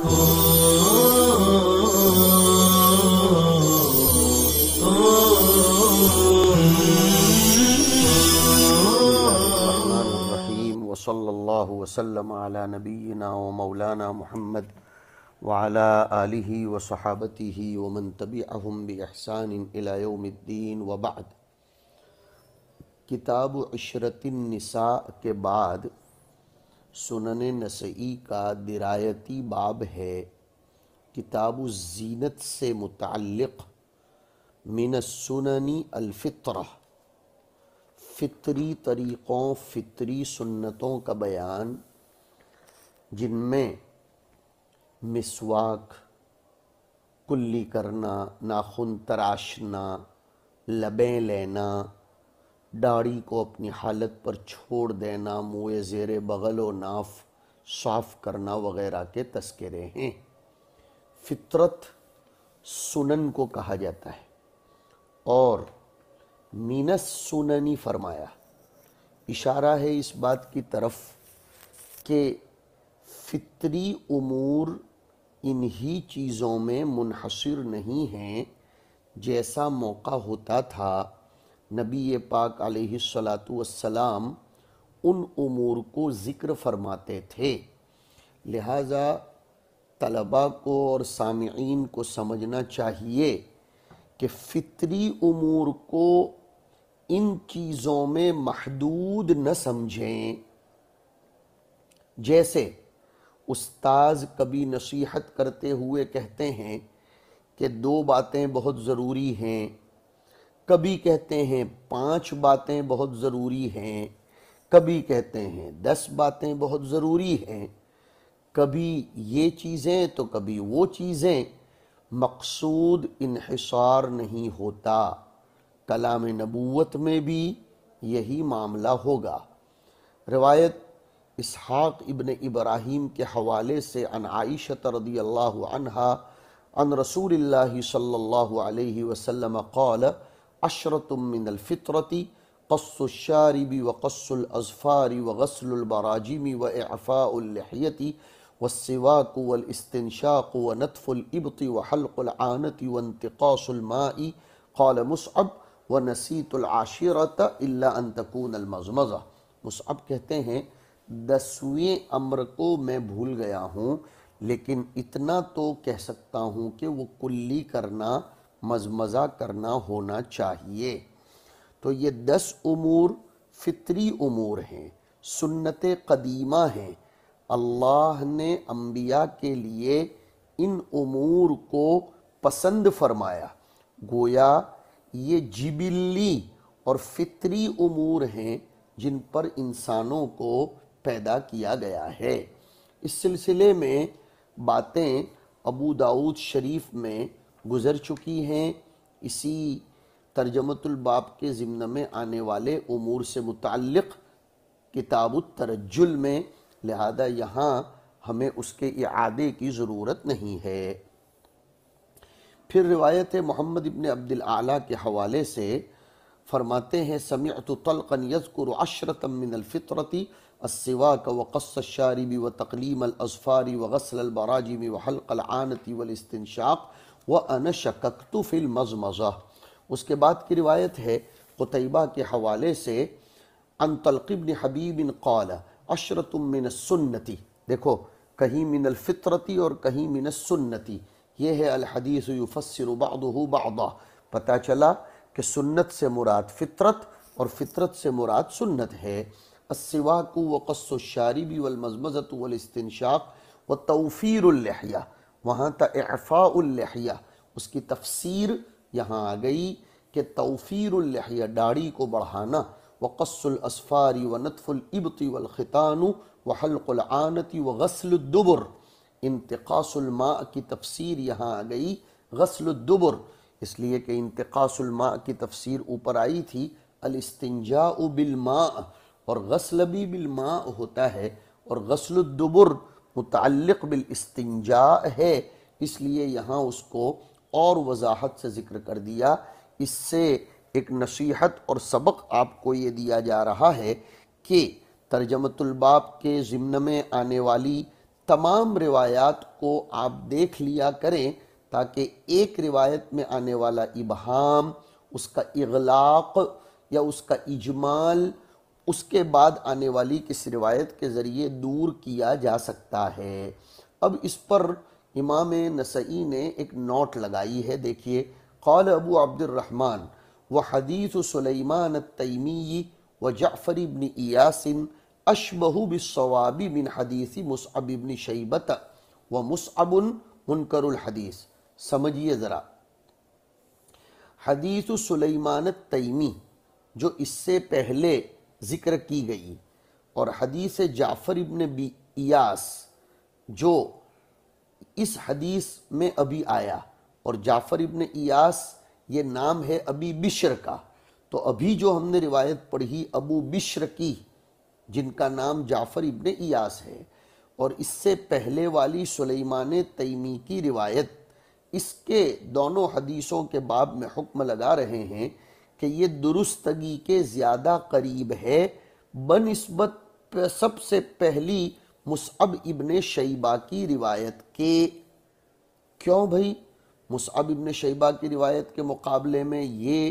وصلی اللہ وسلم علی نبینا و مولانا محمد وعلی آلہ وصحابتہ ومن تبعہم بإحسان الی یوم الدین وبعد۔ کتاب عشرت النساء کے بعد سنن نسائی کا درایتی باب ہے کتاب الزینت سے متعلق من السنن الفطرہ، فطری طریقوں فطری سنتوں کا بیان، جن میں مسواک، کلی کرنا، ناخن تراشنا، لبیں لینا، داڑھی کو اپنی حالت پر چھوڑ دینا، منہ زیر بغل و ناف صاف کرنا وغیرہ کے تذکرے ہیں۔ فطرت سنن کو کہا جاتا ہے، اور من السنن فرمایا، اشارہ ہے اس بات کی طرف کہ فطری امور انہی چیزوں میں منحصر نہیں ہیں جیسا موقع ہوتا تھا نبی پاک علیہ السلام ان امور کو ذکر فرماتے تھے، لہٰذا طلباء کو اور سامعین کو سمجھنا چاہیے کہ فطری امور کو ان چیزوں میں محدود نہ سمجھیں۔ جیسے استاذ کبھی نصیحت کرتے ہوئے کہتے ہیں کہ 2 باتیں بہت ضروری ہیں، کبھی کہتے ہیں 5 باتیں بہت ضروری ہیں، کبھی کہتے ہیں 10 باتیں بہت ضروری ہیں، کبھی یہ چیزیں تو کبھی وہ چیزیں، مقصود انحصار نہیں ہوتا۔ کلام نبوت میں بھی یہی معاملہ ہوگا۔ روایت اسحاق ابن ابراہیم کے حوالے سے عن عائشہ رضی اللہ عنہا عن رسول اللہ صلی اللہ علیہ وسلم قال عشرۃ من الفطرۃ قص الشارب وقص الاظفار وغسل البراجم واعفاء اللحیۃ والسواک والاستنشاق ونتف الابط وحلق العانۃ وانتقاص الماء۔ قال مصعب ونسیت العاشرۃ الا ان تکون المضمضہ۔ مصعب کہتے ہیں 10ویں امر کو میں بھول گیا ہوں، لیکن اتنا تو کہہ سکتا ہوں کہ وہ کلی کرنا، مضمضہ کرنا ہونا چاہیے۔ تو یہ 10 امور فطری امور ہیں، سنت قدیمہ ہیں۔ اللہ نے انبیاء کے لیے ان امور کو پسند فرمایا، گویا یہ جبلی اور فطری امور ہیں جن پر انسانوں کو پیدا کیا گیا ہے۔ اس سلسلے میں باتیں ابو داؤد شریف میں گزر چکی ہیں، اسی ترجمۃ الباب کے ضمن میں آنے والے امور سے متعلق کتاب الترجل میں، لہذا یہاں ہمیں اس کے اعادے کی ضرورت نہیں ہے۔ پھر روایت محمد ابن عبد الاعلیٰ کے حوالے سے فرماتے ہیں سمعت طلقا یذکر عشرۃ من الفطرۃ السواک وقص الشارب وتقلیم الاظفار وغسل البراجم وحلق العانۃ والاستنشاق وانا شککت فی المضمضہ۔ اس کے بعد کی روایت ہے قتیبہ کے حوالے سے عن طلق بن حبیب قال عشرۃ من السنۃ، دیکھو کہیں من الفطرۃ اور کہیں من السنۃ، یہ ہے الحدیث یفسر بعضہ بعضا، پتہ چلا کہ سنت سے مراد فطرت اور فطرت سے مراد سنت ہے۔ السواک وقص الشارب والمضمضۃ والاستنشاق وتوفیر اللحیہ، وہاں تا اعفاء اللحیہ، اس کی تفسیر یہاں آ گئی کہ توفیر اللحیہ داڑھی کو بڑھانا، وقص الاظفار ونتف الابط والختان وحلق العانۃ وغسل الدبر، انتقاص الماء کی تفسیر یہاں آ گئی غسل الدبر، اس لیے کہ انتقاص الماء کی تفسیر اوپر آئی تھی الاستنجاء بالماء، اور غسل بھی بالماء ہوتا ہے، اور غسل الدبر متعلق بالاستنجاء ہے، اس لیے یہاں اس کو اور وضاحت سے ذکر کر دیا۔ اس سے ایک نصیحت اور سبق آپ کو یہ دیا جا رہا ہے کہ ترجمۃ الباب کے ضمن میں آنے والی تمام روایات کو آپ دیکھ لیا کریں تاکہ ایک روایت میں آنے والا ابہام، اس کا اغلاق یا اس کا اجمال اس کے بعد آنے والی کس روایت کے ذریعے دور کیا جا سکتا ہے۔ اب اس پر امام نسائی نے ایک نوٹ لگائی ہے، دیکھیے، قال ابو عبد الرحمن وحدیث سلیمان التیمی وجعفر بن ایاس اشبہ بالصواب من حدیث مصعب بن شیبۃ ومصعب منکر الحدیث۔ سمجھیے ذرا، حدیث سلیمان التیمی جو اس سے پہلے ذکر کی گئی اور حدیث جعفر ابن ایاس جو اس حدیث میں ابھی آیا، اور جعفر ابن ایاس یہ نام ہے ابی بشر کا، تو ابھی جو ہم نے روایت پڑھی ابو بشر کی جن کا نام جعفر ابن ایاس ہے، اور اس سے پہلے والی سلیمان تیمی کی روایت، اس کے دونوں حدیثوں کے باب میں حکم لگا رہے ہیں کہ یہ درستگی کے زیادہ قریب ہے بنسبت سب سے پہلی مصعب ابن شیبہ کی روایت کے۔ کیوں بھئی؟ مصعب ابن شیبہ کی روایت کے مقابلے میں یہ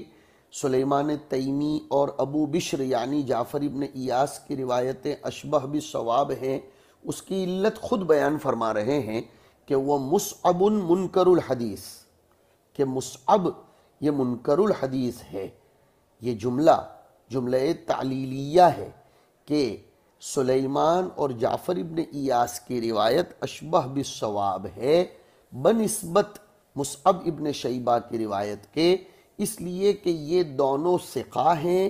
سلیمان تیمی اور ابو بشر یعنی جعفر ابن ایاس کی روایتیں اشبہ بالصواب ہیں۔ اس کی علت خود بیان فرما رہے ہیں کہ وہ مصعب منکر الحدیث، کہ مصعب یہ منکر الحدیث ہے۔ یہ جملہ تعلیلیہ ہے کہ سلیمان اور جعفر ابن ایاس کی روایت اشبہ بالصواب ہے بنسبت مصعب ابن شیبہ کی روایت کے، اس لیے کہ یہ دونوں ثقہ ہیں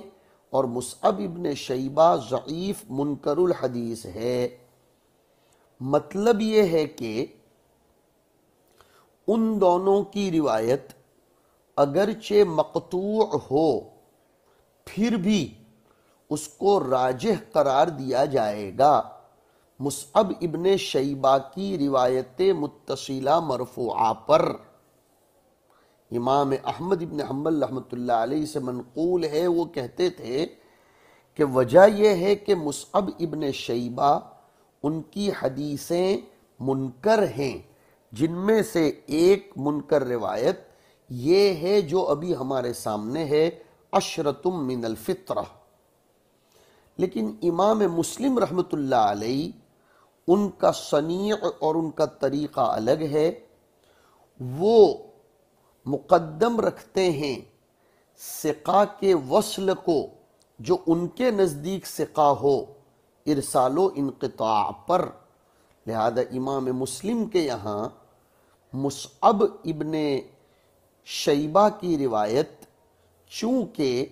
اور مصعب ابن شیبہ ضعیف منکر الحدیث ہے۔ مطلب یہ ہے کہ ان دونوں کی روایت اگرچہ مقطوع ہو پھر بھی اس کو راجح قرار دیا جائے گا مصعب ابن شیبہ کی روایت متصلہ مرفوعہ پر۔ امام احمد ابن حنبل رحمۃ اللہ علیہ سے منقول ہے، وہ کہتے تھے کہ وجہ یہ ہے کہ مصعب ابن شیبہ ان کی حدیثیں منکر ہیں، جن میں سے ایک منکر روایت یہ ہے جو ابھی ہمارے سامنے ہے، عشرۃ من الفطرہ۔ لیکن امام مسلم رحمۃ اللہ علیہ ان کا صنیع اور ان کا طریقہ الگ ہے، وہ مقدم رکھتے ہیں ثقہ کے وصل کو جو ان کے نزدیک ثقہ ہو ارسال و انقطاع پر۔ لہذا امام مسلم کے یہاں مصعب ابن شیبہ کی روایت چونکہ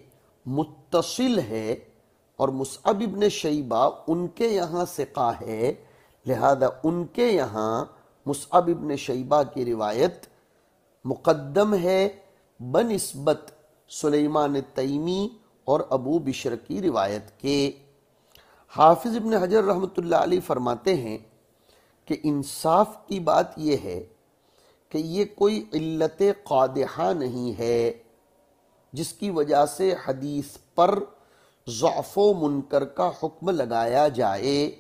متصل ہے اور مصعب ابن شیبہ ان کے یہاں ثقہ ہے، لہذا ان کے یہاں مصعب ابن شیبہ کی روایت مقدم ہے بنسبت سلیمان تیمی اور ابو بشر کی روایت کے۔ حافظ ابن حجر رحمۃ اللہ علیہ فرماتے ہیں کہ انصاف کی بات یہ ہے کہ یہ کوئی علت قادحہ نہیں ہے جس کی وجہ سے حدیث پر ضعف و منکر کا حکم لگایا جائے،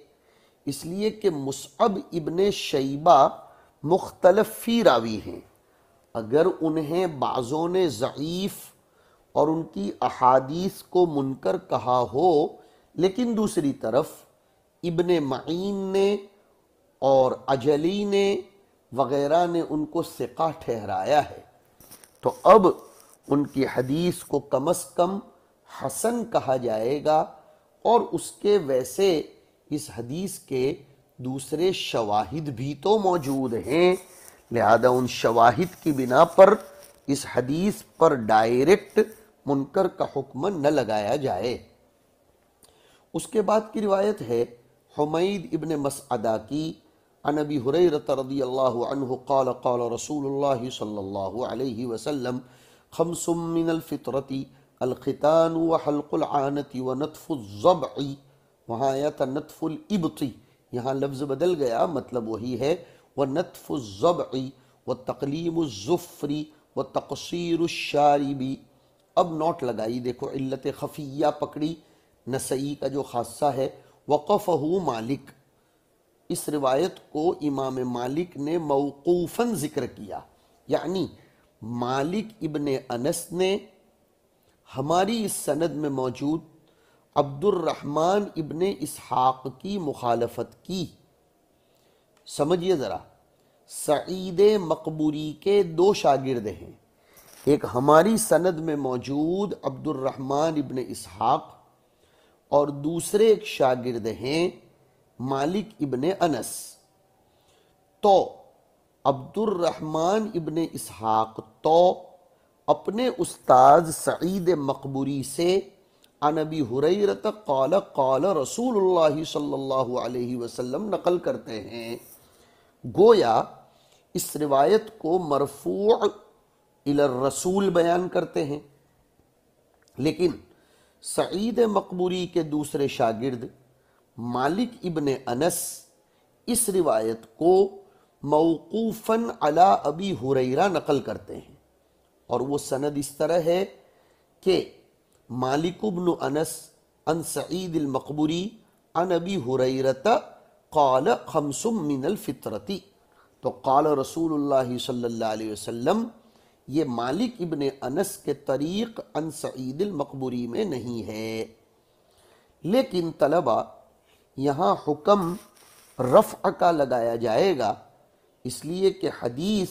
اس لیے کہ مصعب ابن شیبہ مختلف فی راوی ہیں۔ اگر انہیں بعضوں نے ضعیف اور ان کی احادیث کو منکر کہا ہو، لیکن دوسری طرف ابن معین نے اور اجلی نے وغیرہ نے ان کو ثقہ ٹھہرایا ہے، تو اب ان کی حدیث کو کم از کم حسن کہا جائے گا، اور اس کے ویسے اس حدیث کے دوسرے شواہد بھی تو موجود ہیں، لہذا ان شواہد کی بنا پر اس حدیث پر ڈائریکٹ منکر کا حکم نہ لگایا جائے۔ اس کے بعد کی روایت ہے حمید ابن مسعدہ کی، عن ابی ہریرہ رضی اللہ عنہ قال قال رسول اللہ صلی اللہ علیہ وسلم خمس من الفطرۃ الختان وحلق العانة ونتف الضبع، وہاں آیا تھا نتف الابط، یہاں لفظ بدل گیا، مطلب وہی ہے، ونتف الضبع وتقلیم الظفر وتقصیر الشارب۔ اب نوٹ لگائی، دیکھو علت خفیہ پکڑی، نسائی کا جو خاصہ ہے، وقفہ مالک، اس روایت کو امام مالک نے موقوفاً ذکر کیا، یعنی مالک ابن انس نے ہماری اس سند میں موجود عبد الرحمن ابن اسحاق کی مخالفت کی۔ سمجھیے ذرا، سعید مقبوری کے دو شاگرد ہیں، ایک ہماری سند میں موجود عبد الرحمن ابن اسحاق، اور دوسرے ایک شاگرد ہیں مالک ابن انس۔ تو عبد الرحمن ابن اسحاق تو اپنے استاذ سعید مقبوری سے عن ابی ہریرہ قال قال رسول اللہ صلی اللہ علیہ وسلم نقل کرتے ہیں، گویا اس روایت کو مرفوع الی الرسول بیان کرتے ہیں، لیکن سعید مقبوری کے دوسرے شاگرد مالک ابن انس اس روایت کو موقوفاً علی ابی ہریرہ نقل کرتے ہیں، اور وہ سند اس طرح ہے کہ مالک ابن انس عن سعید المقبوری عن ابی ہریرہ قال خمس من الفطرۃ، تو قال رسول اللہ صلی اللہ علیہ وسلم یہ مالک ابن انس کے طریق عن سعید المقبوری میں نہیں ہے۔ لیکن طلبہ یہاں حکم رفع کا لگایا جائے گا، اس لیے کہ حدیث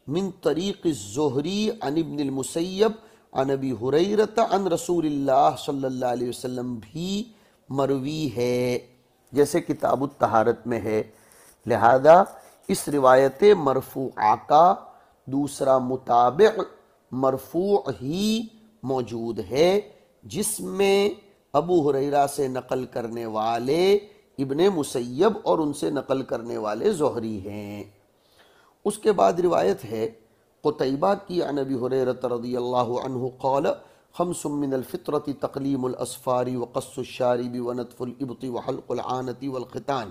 من طریق الزہری عن ابن المسیب عن ابی ہریرہ عن رسول اللہ صلی اللہ علیہ وسلم بھی مروی ہے، جیسے کتاب الطہارت میں ہے، لہذا اس روایت مرفوعہ کا دوسرا متابع مرفوع ہی موجود ہے، جس میں ابو ہریرہ سے نقل کرنے والے ابن مسیب اور ان سے نقل کرنے والے زہری ہیں۔ اس کے بعد روایت ہے قتیبہ کی عن ابی ہریرہ رضی اللہ عنہ قال خمس من الفطرۃ تقلیم الاظفار وقص الشارب ونتف الابط وحلق العانۃ والختان۔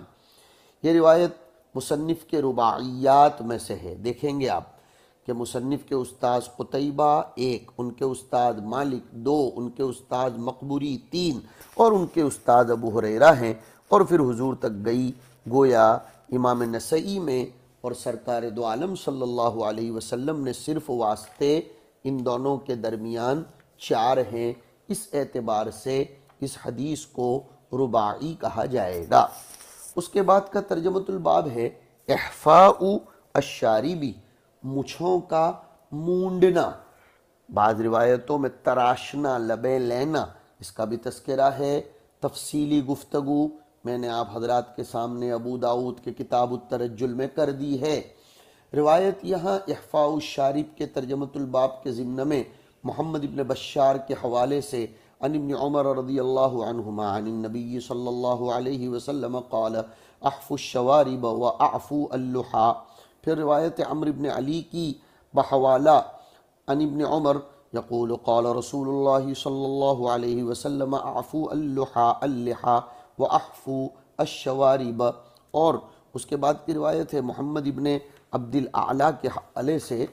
یہ روایت مصنف کے رباعیات میں سے ہے۔ دیکھیں گے آپ کہ مصنف کے استاذ قتیبہ ایک، ان کے استاد مالک دو، ان کے استاد مقبوری تین، اور ان کے استاد ابو ہریرہ ہیں، اور پھر حضور تک گئی، گویا امام نسائی میں اور سرکار دو عالم صلی اللہ علیہ وسلم نے صرف واسطے ان دونوں کے درمیان چار ہیں، اس اعتبار سے اس حدیث کو رباعی کہا جائے گا۔ اس کے بعد کا ترجمۃ الباب ہے احفاء الشاربی، مچھوں کا مونڈنا، بعض روایتوں میں تراشنا، لبیں لینا، اس کا بھی تذکرہ ہے، تفصیلی گفتگو میں نے آپ حضرات کے سامنے ابو داؤد کے کتاب الترجل میں کر دی ہے۔ روایت یہاں احفاء الشارب کے ترجمۃ الباب کے ضمن میں محمد ابن بشار کے حوالے سے عن ابن عمر رضی اللہ عنہما عن النبی صلی اللہ علیہ وسلم قال احفوا الشوارب واعفوا اللحى۔ پھر روایت عمرو بن علی کی بحوالہ عن ابن عمر یقول قال رسول اللہ صلی اللہ علیہ وسلم اعفوا اللحى واحفوا الشوارب، اور اس کے بعد کی روایت ہے محمد ابن عبد الاعلی کے حوالے سے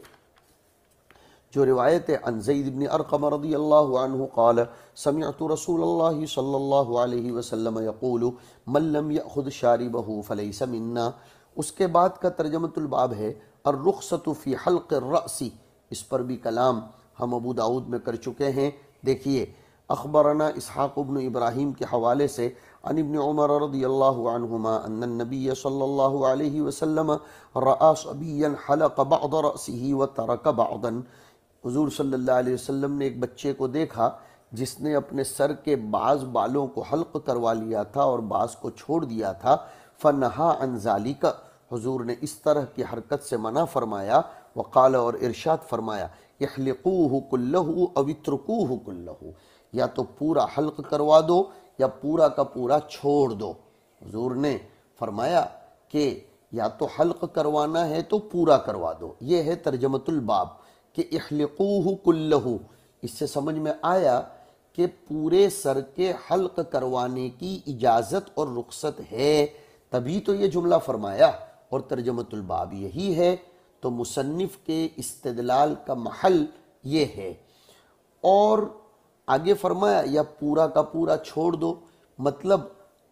جو روایت ہے عن زید بن ارقم رضی اللہ عنہ قال سمعت رسول اللہ صلی اللہ علیہ وسلم یقول من لم یأخذ شاربہ فلیس منا۔ اس کے بعد کا ترجمۃ الباب ہے الرخصۃ فی حلق الرأس، اس پر بھی کلام ہم ابو داؤد میں کر چکے ہیں۔ دیکھیے اخبرنا اسحاق بن ابراہیم کے حوالے سے عن ابن عمر رضی اللہ عنہما ان النبی صلی اللہ علیہ وسلم رأى صبیا حلق بعض رأسه وترک بعضا، حضور صلی اللہ علیہ وسلم نے ایک بچے کو دیکھا جس نے اپنے سر کے بعض بالوں کو حلق کروا لیا تھا اور بعض کو چھوڑ دیا تھا، فنہا عن ذالک، حضور نے اس طرح کی حرکت سے منع فرمایا، وقال، اور ارشاد فرمایا احلقوہ کلہ او اترکوہ کلہ، یا تو پورا حلق کروا دو یا پورا کا پورا چھوڑ دو۔ حضور نے فرمایا کہ یا تو حلق کروانا ہے تو پورا کروا دو۔ یہ ہے ترجمۃ الباب کہ احلقوہ کلہ، اس سے سمجھ میں آیا کہ پورے سر کے حلق کروانے کی اجازت اور رخصت ہے، تبھی تو یہ جملہ فرمایا، اور ترجمۃ الباب یہی ہے، تو مصنف کے استدلال کا محل یہ ہے۔ اور آگے فرمایا یا پورا کا پورا چھوڑ دو، مطلب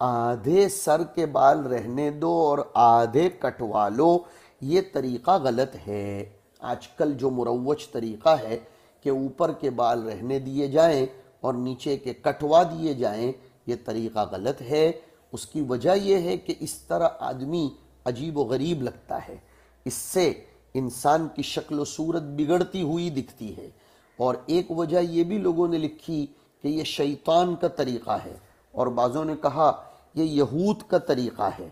آدھے سر کے بال رہنے دو اور آدھے کٹوا لو، یہ طریقہ غلط ہے۔ آج کل جو مروج طریقہ ہے کہ اوپر کے بال رہنے دیے جائیں اور نیچے کے کٹوا دیے جائیں، یہ طریقہ غلط ہے۔ اس کی وجہ یہ ہے کہ اس طرح آدمی عجیب و غریب لگتا ہے، اس سے انسان کی شکل و صورت بگڑتی ہوئی دکھتی ہے۔ اور ایک وجہ یہ بھی لوگوں نے لکھی کہ یہ شیطان کا طریقہ ہے، اور بعضوں نے کہا یہ یہود کا طریقہ ہے۔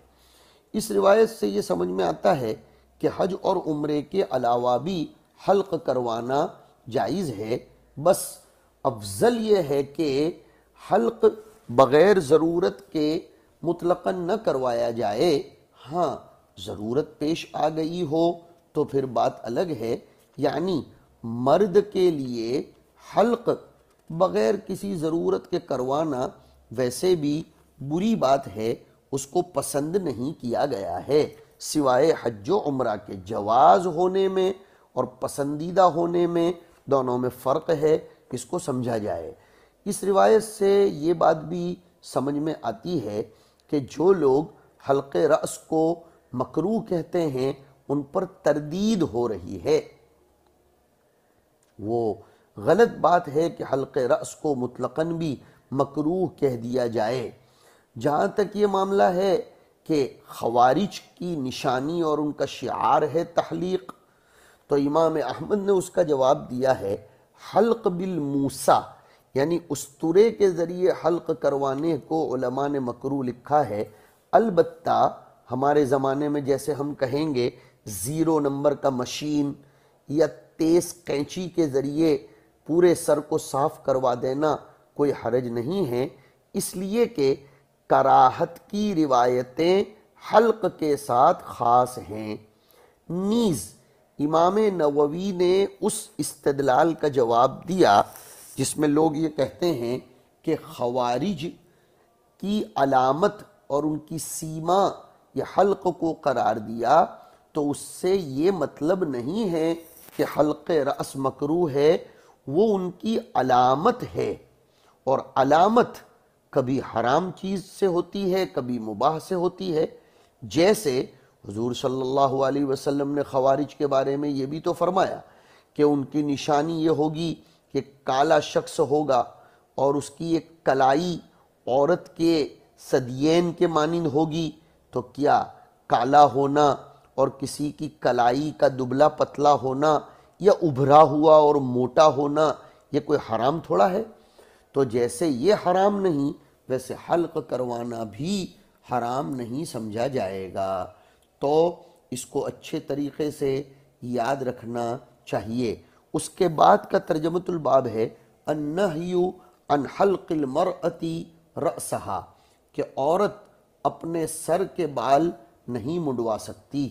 اس روایت سے یہ سمجھ میں آتا ہے کہ حج اور عمرے کے علاوہ بھی حلق کروانا جائز ہے، بس افضل یہ ہے کہ حلق بغیر ضرورت کے مطلقاً نہ کروایا جائے۔ ہاں، ضرورت پیش آ گئی ہو تو پھر بات الگ ہے، یعنی مرد کے لیے حلق بغیر کسی ضرورت کے کروانا ویسے بھی بری بات ہے، اس کو پسند نہیں کیا گیا ہے، سوائے حج و عمرہ کے۔ جواز ہونے میں اور پسندیدہ ہونے میں دونوں میں فرق ہے، اس کو سمجھا جائے۔ اس روایت سے یہ بات بھی سمجھ میں آتی ہے کہ جو لوگ حلق رأس کو مکروہ کہتے ہیں ان پر تردید ہو رہی ہے۔ وہ غلط بات ہے کہ حلق رأس کو مطلقاً بھی مکروہ کہہ دیا جائے۔ جہاں تک یہ معاملہ ہے کہ خوارج کی نشانی اور ان کا شعار ہے تحلیق، تو امام احمد نے اس کا جواب دیا ہے حلق بالموسیٰ، یعنی اسطورے کے ذریعے حلق کروانے کو علماء نے مکروہ لکھا ہے۔ البتہ ہمارے زمانے میں جیسے ہم کہیں گے 0 نمبر کا مشین یا تیز قینچی کے ذریعے پورے سر کو صاف کروا دینا کوئی حرج نہیں ہے، اس لیے کہ کراہت کی روایتیں حلق کے ساتھ خاص ہیں۔ نیز امام نووی نے اس استدلال کا جواب دیا جس میں لوگ یہ کہتے ہیں کہ خوارج کی علامت اور ان کی سیما یہ حلق کو قرار دیا، تو اس سے یہ مطلب نہیں ہے کہ حلق رأس مکروہ ہے، وہ ان کی علامت ہے، اور علامت کبھی حرام چیز سے ہوتی ہے کبھی مباح سے ہوتی ہے۔ جیسے حضور صلی اللہ علیہ وسلم نے خوارج کے بارے میں یہ بھی تو فرمایا کہ ان کی نشانی یہ ہوگی کہ کالا شخص ہوگا اور اس کی ایک کلائی عورت کے ثدیین کے مانند ہوگی۔ تو کیا کالا ہونا اور کسی کی کلائی کا دبلا پتلا ہونا یا ابھرا ہوا اور موٹا ہونا یہ کوئی حرام تھوڑا ہے؟ تو جیسے یہ حرام نہیں ویسے حلق کروانا بھی حرام نہیں سمجھا جائے گا۔ تو اس کو اچھے طریقے سے یاد رکھنا چاہیے۔ اس کے بعد کا ترجمۃ الباب ہے النہی عن حلق المرأة رأسها، کہ عورت اپنے سر کے بال نہیں منڈوا سکتی۔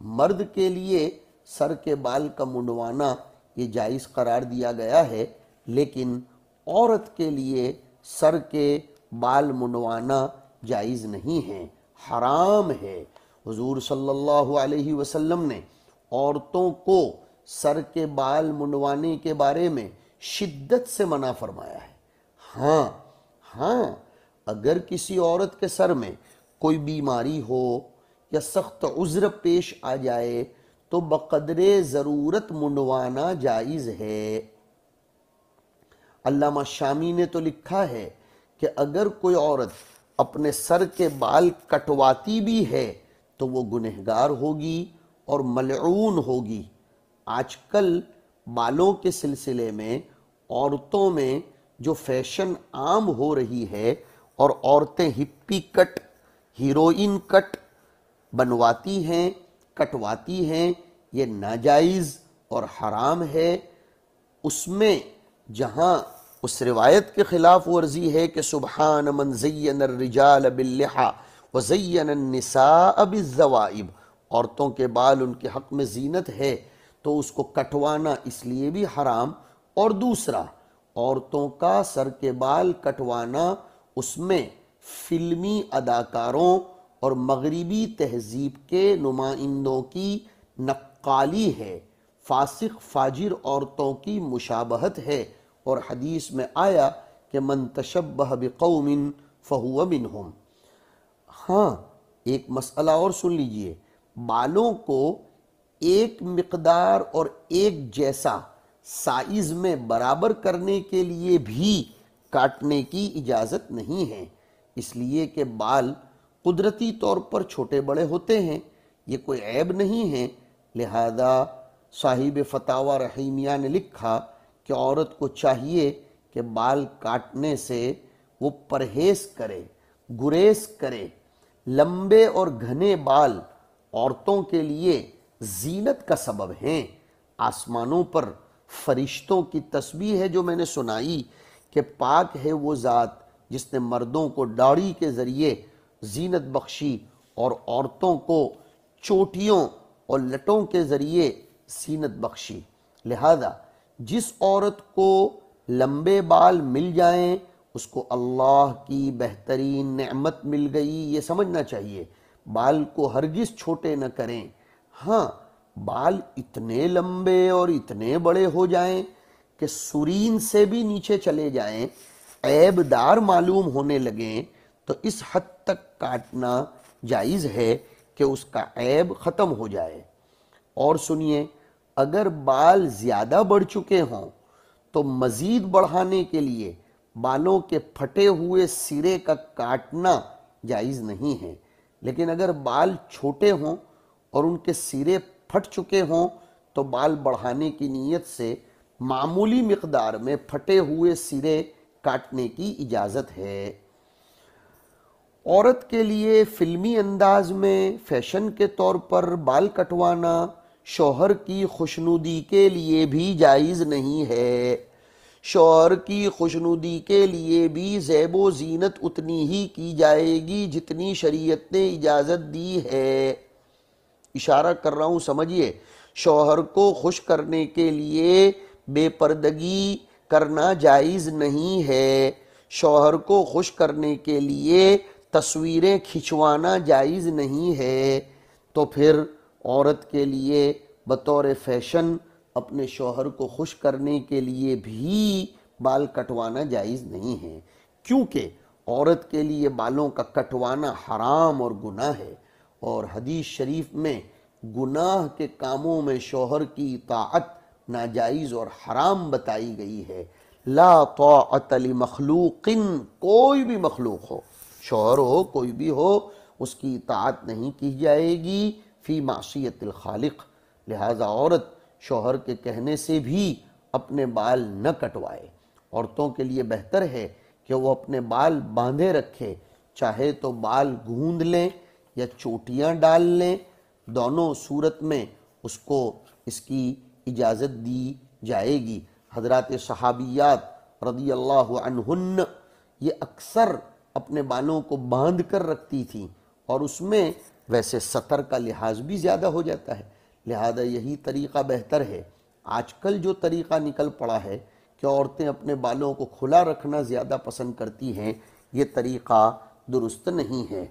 مرد کے لیے سر کے بال کا منڈوانا یہ جائز قرار دیا گیا ہے، لیکن عورت کے لیے سر کے بال منڈوانا جائز نہیں ہے، حرام ہے۔ حضور صلی اللہ علیہ وسلم نے عورتوں کو سر کے بال منڈوانے کے بارے میں شدت سے منع فرمایا ہے۔ ہاں اگر کسی عورت کے سر میں کوئی بیماری ہو یا سخت عذر پیش آ جائے تو بقدر ضرورت منڈوانا جائز ہے۔ علامہ شامی نے تو لکھا ہے کہ اگر کوئی عورت اپنے سر کے بال کٹواتی بھی ہے تو وہ گنہگار ہوگی اور ملعون ہوگی۔ آج کل بالوں کے سلسلے میں عورتوں میں جو فیشن عام ہو رہی ہے اور عورتیں ہپی کٹ، ہیروئن کٹ بنواتی ہیں، کٹواتی ہیں، یہ ناجائز اور حرام ہے۔ اس میں جہاں اس روایت کے خلاف ورزی ہے کہ سبحان من زین الرجال باللحى وزین النساء بالزوائب، عورتوں کے بال ان کے حق میں زینت ہے، تو اس کو کٹوانا اس لیے بھی حرام، اور دوسرا عورتوں کا سر کے بال کٹوانا اس میں فلمی اداکاروں اور مغربی تہذیب کے نمائندوں کی نقالی ہے، فاسق فاجر عورتوں کی مشابہت ہے، اور حدیث میں آیا کہ من تشبہ بقوم فہو منہم، ہاں ایک مسئلہ اور سن لیجئے، بالوں کو ایک مقدار اور ایک جیسا سائز میں برابر کرنے کے لیے بھی کاٹنے کی اجازت نہیں ہے، اس لیے کہ بال قدرتی طور پر چھوٹے بڑے ہوتے ہیں، یہ کوئی عیب نہیں ہے۔ لہذا صاحب فتاوی رحیمیہ نے لکھا کہ عورت کو چاہیے کہ بال کاٹنے سے وہ پرہیز کرے، گریز کرے۔ لمبے اور گھنے بال عورتوں کے لیے زینت کا سبب ہیں۔ آسمانوں پر فرشتوں کی تسبیح ہے جو میں نے سنائی کہ پاک ہے وہ ذات جس نے مردوں کو داڑھی کے ذریعے زینت بخشی اور عورتوں کو چوٹیوں اور لٹوں کے ذریعے زینت بخشی۔ لہذا جس عورت کو لمبے بال مل جائیں اس کو اللہ کی بہترین نعمت مل گئی، یہ سمجھنا چاہیے۔ بال کو ہرگز چھوٹے نہ کریں۔ ہاں بال اتنے لمبے اور اتنے بڑے ہو جائیں کہ سرین سے بھی نیچے چلے جائیں، عیب دار معلوم ہونے لگیں، تو اس حد تک کاٹنا جائز ہے کہ اس کا عیب ختم ہو جائے۔ اور سنیے، اگر بال زیادہ بڑھ چکے ہوں تو مزید بڑھانے کے لیے بالوں کے پھٹے ہوئے سرے کا کاٹنا جائز نہیں ہے، لیکن اگر بال چھوٹے ہوں اور ان کے سرے پھٹ چکے ہوں تو بال بڑھانے کی نیت سے معمولی مقدار میں پھٹے ہوئے سرے کاٹنے کی اجازت ہے۔ عورت کے لیے فلمی انداز میں فیشن کے طور پر بال کٹوانا شوہر کی خوشنودی کے لیے بھی جائز نہیں ہے۔ شوہر کی خوشنودی کے لیے بھی زیب و زینت اتنی ہی کی جائے گی جتنی شریعت نے اجازت دی ہے۔ اشارہ کر رہا ہوں، سمجھیے، شوہر کو خوش کرنے کے لیے بے پردگی کرنا جائز نہیں ہے، شوہر کو خوش کرنے کے لیے تصویریں کھنچوانا جائز نہیں ہے، تو پھر عورت کے لیے بطور فیشن اپنے شوہر کو خوش کرنے کے لیے بھی بال کٹوانا جائز نہیں ہے، کیونکہ عورت کے لیے بالوں کا کٹوانا حرام اور گناہ ہے، اور حدیث شریف میں گناہ کے کاموں میں شوہر کی اطاعت ناجائز اور حرام بتائی گئی ہے۔ لا طاعت لمخلوق، کوئی بھی مخلوق ہو، شوہر ہو کوئی بھی ہو، اس کی اطاعت نہیں کی جائے گی فی معصیت الخالق۔ لہذا عورت شوہر کے کہنے سے بھی اپنے بال نہ کٹوائے۔ عورتوں کے لیے بہتر ہے کہ وہ اپنے بال باندھے رکھے، چاہے تو بال گوندھ لیں یا چوٹیاں ڈال لیں، دونوں صورت میں اس کو اس کی اجازت دی جائے گی۔ حضرات صحابیات رضی اللہ عنہن یہ اکثر اپنے بالوں کو باندھ کر رکھتی تھیں، اور اس میں ویسے سطر کا لحاظ بھی زیادہ ہو جاتا ہے، لہذا یہی طریقہ بہتر ہے۔ آج کل جو طریقہ نکل پڑا ہے کہ عورتیں اپنے بالوں کو کھلا رکھنا زیادہ پسند کرتی ہیں، یہ طریقہ درست نہیں ہے۔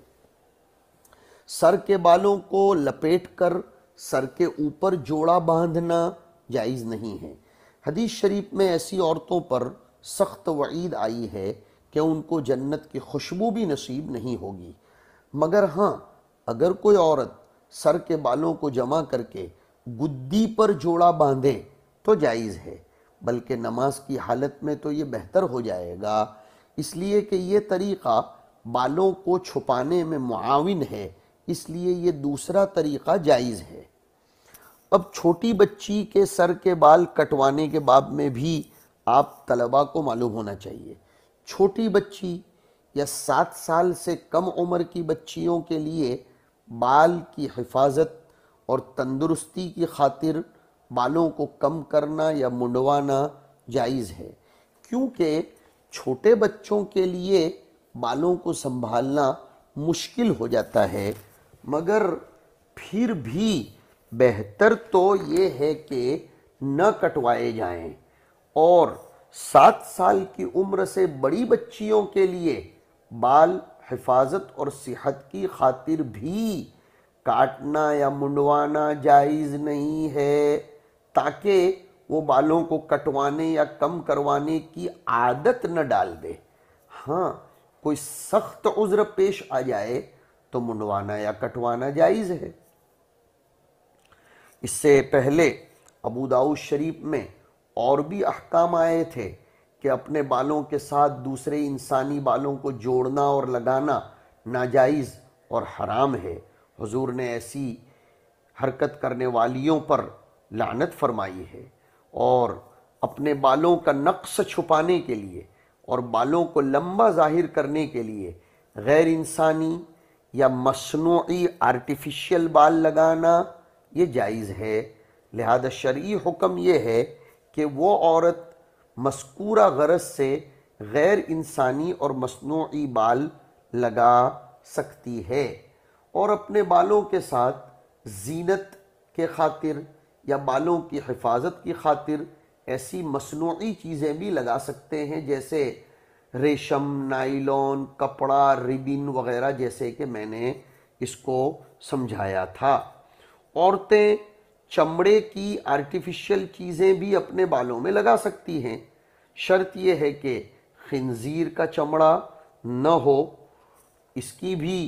سر کے بالوں کو لپیٹ کر سر کے اوپر جوڑا باندھنا جائز نہیں ہے۔ حدیث شریف میں ایسی عورتوں پر سخت وعید آئی ہے کہ ان کو جنت کی خوشبو بھی نصیب نہیں ہوگی، مگر ہاں اگر کوئی عورت سر کے بالوں کو جمع کر کے گدی پر جوڑا باندھے تو جائز ہے، بلکہ نماز کی حالت میں تو یہ بہتر ہو جائے گا، اس لیے کہ یہ طریقہ بالوں کو چھپانے میں معاون ہے، اس لیے یہ دوسرا طریقہ جائز ہے۔ اب چھوٹی بچی کے سر کے بال کٹوانے کے باب میں بھی آپ طلباء کو معلوم ہونا چاہیے۔ چھوٹی بچی یا 7 سال سے کم عمر کی بچیوں کے لیے بال کی حفاظت اور تندرستی کی خاطر بالوں کو کم کرنا یا منڈوانا جائز ہے، کیونکہ چھوٹے بچوں کے لیے بالوں کو سنبھالنا مشکل ہو جاتا ہے، مگر پھر بھی بہتر تو یہ ہے کہ نہ کٹوائے جائیں، اور 7 سال کی عمر سے بڑی بچیوں کے لیے بال حفاظت اور صحت کی خاطر بھی کاٹنا یا منڈوانا جائز نہیں ہے، تاکہ وہ بالوں کو کٹوانے یا کم کروانے کی عادت نہ ڈال دے۔ ہاں کوئی سخت عذر پیش آ جائے تو منڈوانا یا کٹوانا جائز ہے۔ اس سے پہلے ابو داؤد شریف میں اور بھی احکام آئے تھے کہ اپنے بالوں کے ساتھ دوسرے انسانی بالوں کو جوڑنا اور لگانا ناجائز اور حرام ہے۔ حضور نے ایسی حرکت کرنے والیوں پر لعنت فرمائی ہے، اور اپنے بالوں کا نقص چھپانے کے لیے اور بالوں کو لمبا ظاہر کرنے کے لیے غیر انسانی یا مصنوعی آرٹیفیشل بال لگانا یہ جائز ہے۔ لہذا شرعی حکم یہ ہے کہ وہ عورت مذکورہ غرض سے غیر انسانی اور مصنوعی بال لگا سکتی ہے، اور اپنے بالوں کے ساتھ زینت کے خاطر یا بالوں کی حفاظت کی خاطر ایسی مصنوعی چیزیں بھی لگا سکتے ہیں، جیسے ریشم، نائلون، کپڑا، ریبن وغیرہ، جیسے کہ میں نے اس کو سمجھایا تھا۔ عورتیں چمڑے کی آرٹیفیشل چیزیں بھی اپنے بالوں میں لگا سکتی ہیں، شرط یہ ہے کہ خنزیر کا چمڑا نہ ہو۔ اس کی بھی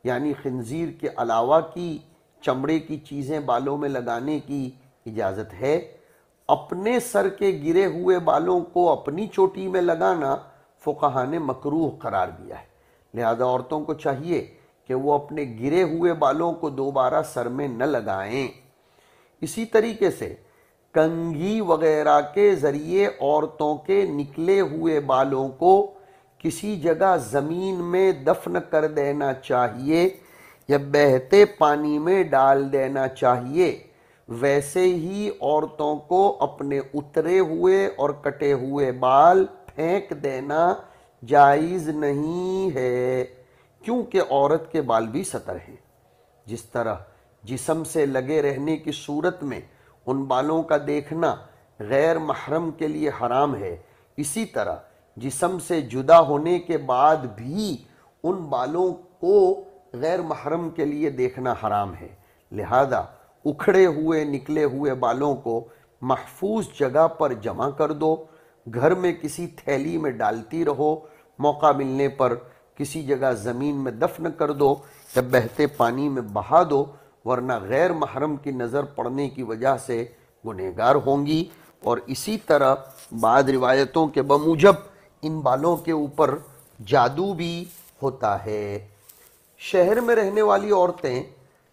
یعنی خنزیر کے علاوہ کی چمڑے کی چیزیں بالوں میں لگانے کی اجازت ہے۔ اپنے سر کے گرے ہوئے بالوں کو اپنی چوٹی میں لگانا فقہا نے مکروہ قرار دیا ہے، لہذا عورتوں کو چاہیے کہ وہ اپنے گرے ہوئے بالوں کو دوبارہ سر میں نہ لگائیں۔ اسی طریقے سے کنگھی وغیرہ کے ذریعے عورتوں کے نکلے ہوئے بالوں کو کسی جگہ زمین میں دفن کر دینا چاہیے یا بہتے پانی میں ڈال دینا چاہیے۔ ویسے ہی عورتوں کو اپنے اترے ہوئے اور کٹے ہوئے بال پھینک دینا جائز نہیں ہے، کیونکہ عورت کے بال بھی سطر ہیں۔ جس طرح جسم سے لگے رہنے کی صورت میں ان بالوں کا دیکھنا غیر محرم کے لیے حرام ہے، اسی طرح جسم سے جدا ہونے کے بعد بھی ان بالوں کو غیر محرم کے لیے دیکھنا حرام ہے۔ لہذا اکھڑے ہوئے نکلے ہوئے بالوں کو محفوظ جگہ پر جمع کر دو، گھر میں کسی تھیلی میں ڈالتی رہو، موقع ملنے پر کسی جگہ زمین میں دفن کر دو یا بہتے پانی میں بہا دو، ورنہ غیر محرم کی نظر پڑنے کی وجہ سے گنہگار ہوں گی۔ اور اسی طرح بعض روایتوں کے بموجب ان بالوں کے اوپر جادو بھی ہوتا ہے۔ شہر میں رہنے والی عورتیں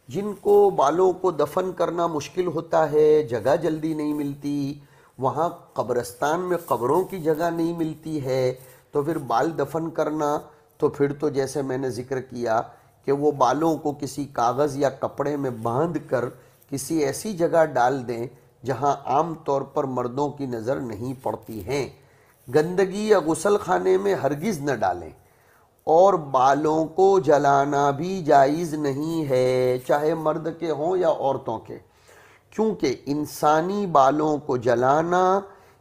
جن کو بالوں کو دفن کرنا مشکل ہوتا ہے، جگہ جلدی نہیں ملتی، وہاں قبرستان میں قبروں کی جگہ نہیں ملتی ہے، تو پھر بال دفن کرنا تو پھر تو جیسے میں نے ذکر کیا کہ وہ بالوں کو کسی کاغذ یا کپڑے میں باندھ کر کسی ایسی جگہ ڈال دیں جہاں عام طور پر مردوں کی نظر نہیں پڑتی ہیں۔ گندگی یا غسل خانے میں ہرگز نہ ڈالیں، اور بالوں کو جلانا بھی جائز نہیں ہے، چاہے مرد کے ہوں یا عورتوں کے، کیونکہ انسانی بالوں کو جلانا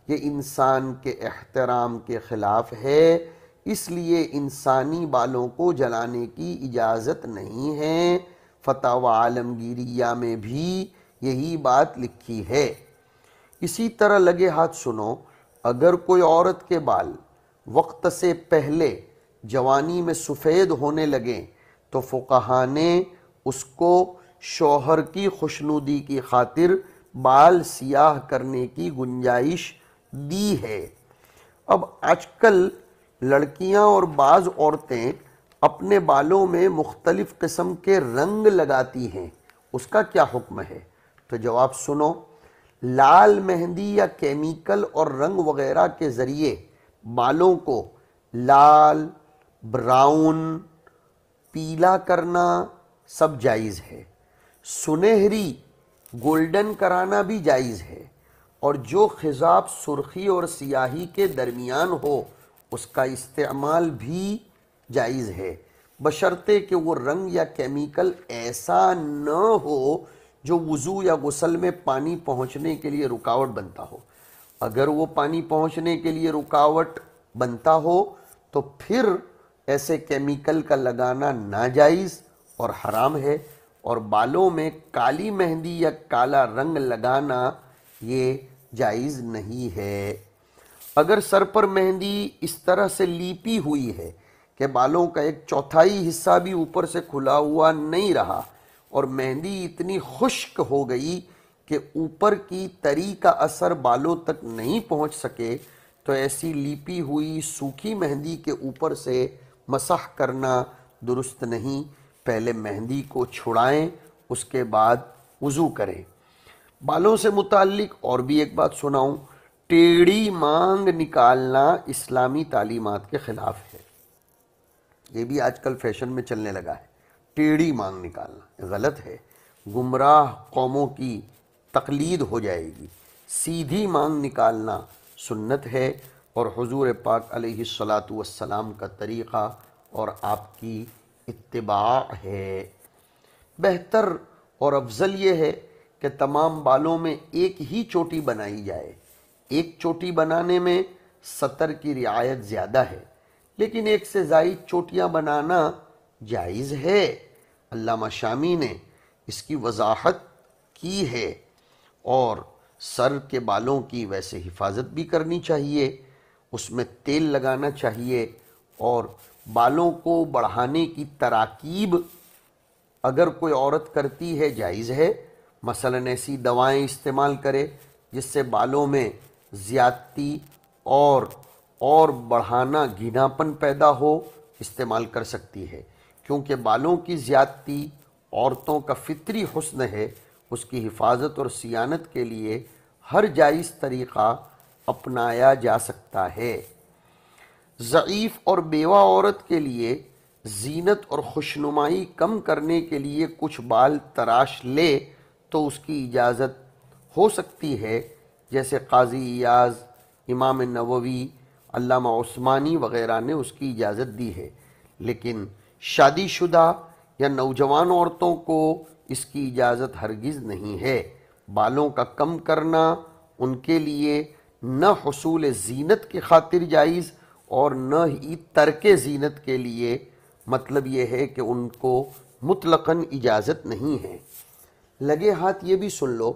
یہ انسان کے احترام کے خلاف ہے، اس لیے انسانی بالوں کو جلانے کی اجازت نہیں ہے۔ فتاوی عالمگیریہ میں بھی یہی بات لکھی ہے۔ اسی طرح لگے ہاتھ سنو، اگر کوئی عورت کے بال وقت سے پہلے جوانی میں سفید ہونے لگیں تو فقہا نے اس کو شوہر کی خوشنودی کی خاطر بال سیاہ کرنے کی گنجائش دی ہے۔ اب آج کل لڑکیاں اور بعض عورتیں اپنے بالوں میں مختلف قسم کے رنگ لگاتی ہیں، اس کا کیا حکم ہے؟ تو جواب سنو، لال مہندی یا کیمیکل اور رنگ وغیرہ کے ذریعے بالوں کو لال، براؤن، پیلا کرنا سب جائز ہے۔ سنہری، گولڈن کرانا بھی جائز ہے، اور جو خضاب سرخی اور سیاہی کے درمیان ہو اس کا استعمال بھی جائز ہے، بشرطے کہ وہ رنگ یا کیمیکل ایسا نہ ہو جو وضو یا غسل میں پانی پہنچنے کے لیے رکاوٹ بنتا ہو۔ اگر وہ پانی پہنچنے کے لیے رکاوٹ بنتا ہو تو پھر ایسے کیمیکل کا لگانا ناجائز اور حرام ہے، اور بالوں میں کالی مہندی یا کالا رنگ لگانا یہ جائز نہیں ہے۔ اگر سر پر مہندی اس طرح سے لیپی ہوئی ہے کہ بالوں کا ایک چوتھائی حصہ بھی اوپر سے کھلا ہوا نہیں رہا اور مہندی اتنی خشک ہو گئی کہ اوپر کی تری کا اثر بالوں تک نہیں پہنچ سکے، تو ایسی لیپی ہوئی سوکھی مہندی کے اوپر سے مسح کرنا درست نہیں۔ پہلے مہندی کو چھڑائیں، اس کے بعد وضو کریں۔ بالوں سے متعلق اور بھی ایک بات سناؤں، ٹیڑھی مانگ نکالنا اسلامی تعلیمات کے خلاف ہے۔ یہ بھی آج کل فیشن میں چلنے لگا ہے، ٹیڑھی مانگ نکالنا غلط ہے، گمراہ قوموں کی تقلید ہو جائے گی۔ سیدھی مانگ نکالنا سنت ہے اور حضور پاک علیہ الصلاۃ والسلام کا طریقہ اور آپ کی اتباع ہے۔ بہتر اور افضل یہ ہے کہ تمام بالوں میں ایک ہی چوٹی بنائی جائے۔ ایک چوٹی بنانے میں سطر کی رعایت زیادہ ہے، لیکن ایک سے زائد چوٹیاں بنانا جائز ہے۔ علامہ شامی نے اس کی وضاحت کی ہے، اور سر کے بالوں کی ویسے حفاظت بھی کرنی چاہیے، اس میں تیل لگانا چاہیے، اور بالوں کو بڑھانے کی تراکیب اگر کوئی عورت کرتی ہے جائز ہے۔ مثلا ایسی دوائیں استعمال کرے جس سے بالوں میں زیادتی اور بڑھانا گھناپن پیدا ہو، استعمال کر سکتی ہے، کیونکہ بالوں کی زیادتی عورتوں کا فطری حسن ہے۔ اس کی حفاظت اور صیانت کے لیے ہر جائز طریقہ اپنایا جا سکتا ہے۔ ضعیف اور بیوہ عورت کے لیے زینت اور خوشنمائی کم کرنے کے لیے کچھ بال تراش لے تو اس کی اجازت ہو سکتی ہے، جیسے قاضی ایاز، امام نووی، علامہ عثمانی وغیرہ نے اس کی اجازت دی ہے، لیکن شادی شدہ یا نوجوان عورتوں کو اس کی اجازت ہرگز نہیں ہے۔ بالوں کا کم کرنا ان کے لیے نہ حصول زینت کی خاطر جائز اور نہ ہی ترک زینت کے لیے، مطلب یہ ہے کہ ان کو مطلقاً اجازت نہیں ہے۔ لگے ہاتھ یہ بھی سن لو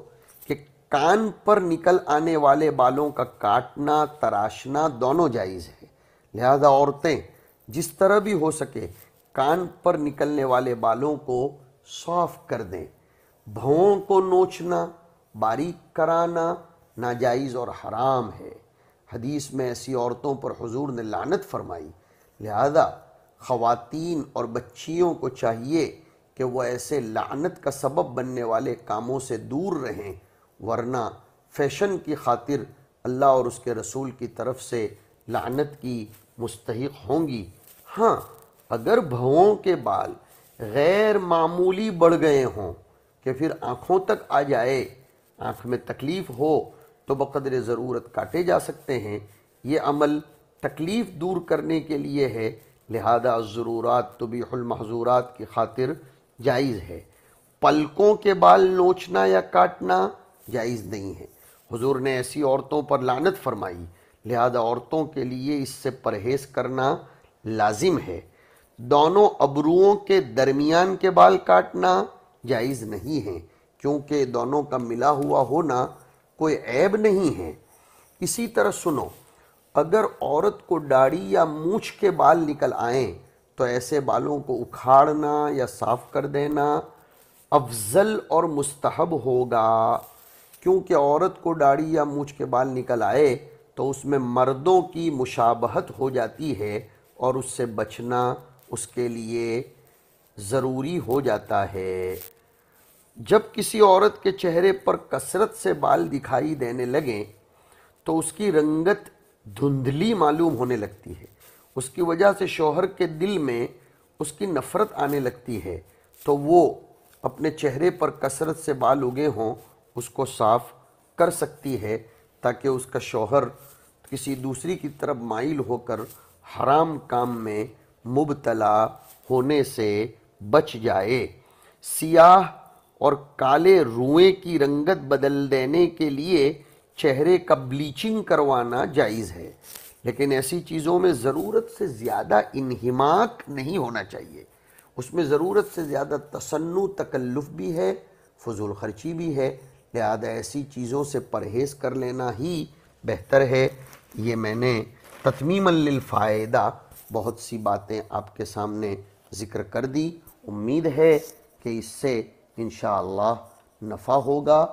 کہ کان پر نکل آنے والے بالوں کا کاٹنا، تراشنا دونوں جائز ہے، لہذا عورتیں جس طرح بھی ہو سکے کان پر نکلنے والے بالوں کو صاف کر دیں۔ بھووں کو نوچنا، باریک کرانا ناجائز اور حرام ہے۔ حدیث میں ایسی عورتوں پر حضور نے لعنت فرمائی، لہذا خواتین اور بچیوں کو چاہیے کہ وہ ایسے لعنت کا سبب بننے والے کاموں سے دور رہیں، ورنہ فیشن کی خاطر اللہ اور اس کے رسول کی طرف سے لعنت کی مستحق ہوں گی۔ ہاں، اگر بھووں کے بال غیر معمولی بڑھ گئے ہوں کہ پھر آنکھوں تک آ جائے، آنکھ میں تکلیف ہو، تو بقدر ضرورت کاٹے جا سکتے ہیں۔ یہ عمل تکلیف دور کرنے کے لیے ہے، لہذا الضرورات تبیح المحظورات کی خاطر جائز ہے۔ پلکوں کے بال نوچنا یا کاٹنا جائز نہیں ہے۔ حضور نے ایسی عورتوں پر لعنت فرمائی، لہذا عورتوں کے لیے اس سے پرہیز کرنا لازم ہے۔ دونوں ابروؤں کے درمیان کے بال کاٹنا جائز نہیں ہے، کیونکہ دونوں کا ملا ہوا ہونا کوئی عیب نہیں ہے۔ اسی طرح سنو، اگر عورت کو داڑھی یا مونچھ کے بال نکل آئیں تو ایسے بالوں کو اکھاڑنا یا صاف کر دینا افضل اور مستحب ہوگا، کیونکہ عورت کو داڑھی یا مونچھ کے بال نکل آئے تو اس میں مردوں کی مشابہت ہو جاتی ہے اور اس سے بچنا اس کے لیے ضروری ہو جاتا ہے۔ جب کسی عورت کے چہرے پر کثرت سے بال دکھائی دینے لگیں تو اس کی رنگت دھندلی معلوم ہونے لگتی ہے، اس کی وجہ سے شوہر کے دل میں اس کی نفرت آنے لگتی ہے، تو وہ اپنے چہرے پر کثرت سے بال اگے ہوں اس کو صاف کر سکتی ہے، تاکہ اس کا شوہر کسی دوسری کی طرف مائل ہو کر حرام کام میں مبتلا ہونے سے بچ جائے۔ سیاہ اور کالے روئیں کی رنگت بدل دینے کے لیے چہرے کا بلیچنگ کروانا جائز ہے، لیکن ایسی چیزوں میں ضرورت سے زیادہ انہماک نہیں ہونا چاہیے۔ اس میں ضرورت سے زیادہ تصنع، تکلف بھی ہے، فضول خرچی بھی ہے، لہذا ایسی چیزوں سے پرہیز کر لینا ہی بہتر ہے۔ یہ میں نے تتمیما للفائدہ بہت سی باتیں آپ کے سامنے ذکر کر دی، امید ہے کہ اس سے انشاءاللہ نفع ہوگا،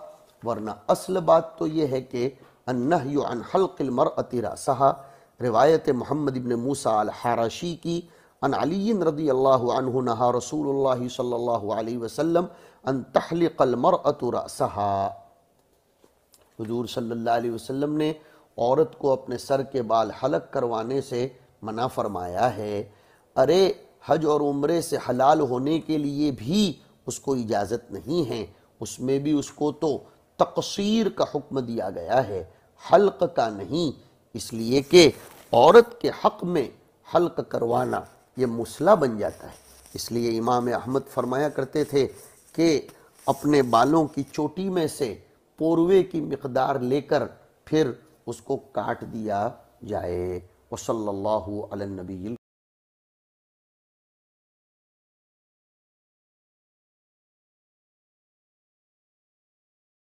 ورنہ اصل بات تو یہ ہے کہ النہی عن حلق المرأة رأسها، روایت محمد بن موسیٰ الحرشی کی، عن علی رضی اللہ عنہ نہا رسول اللہ صلی اللہ علیہ وسلم ان تحلق المرأة رأسها، حضور صلی اللہ علیہ وسلم نے عورت کو اپنے سر کے بال حلق کروانے سے منع فرمایا ہے۔ ارے حج اور عمرے سے حلال ہونے کے لیے بھی اس کو اجازت نہیں ہے، اس میں بھی اس کو تو تقصیر کا حکم دیا گیا ہے، حلق کا نہیں، اس لیے کہ عورت کے حق میں حلق کروانا یہ مسئلہ بن جاتا ہے۔ اس لیے امام احمد فرمایا کرتے تھے کہ اپنے بالوں کی چوٹی میں سے پوروے کی مقدار لے کر پھر اس کو کاٹ دیا جائے۔ وصلی اللہ علی النبی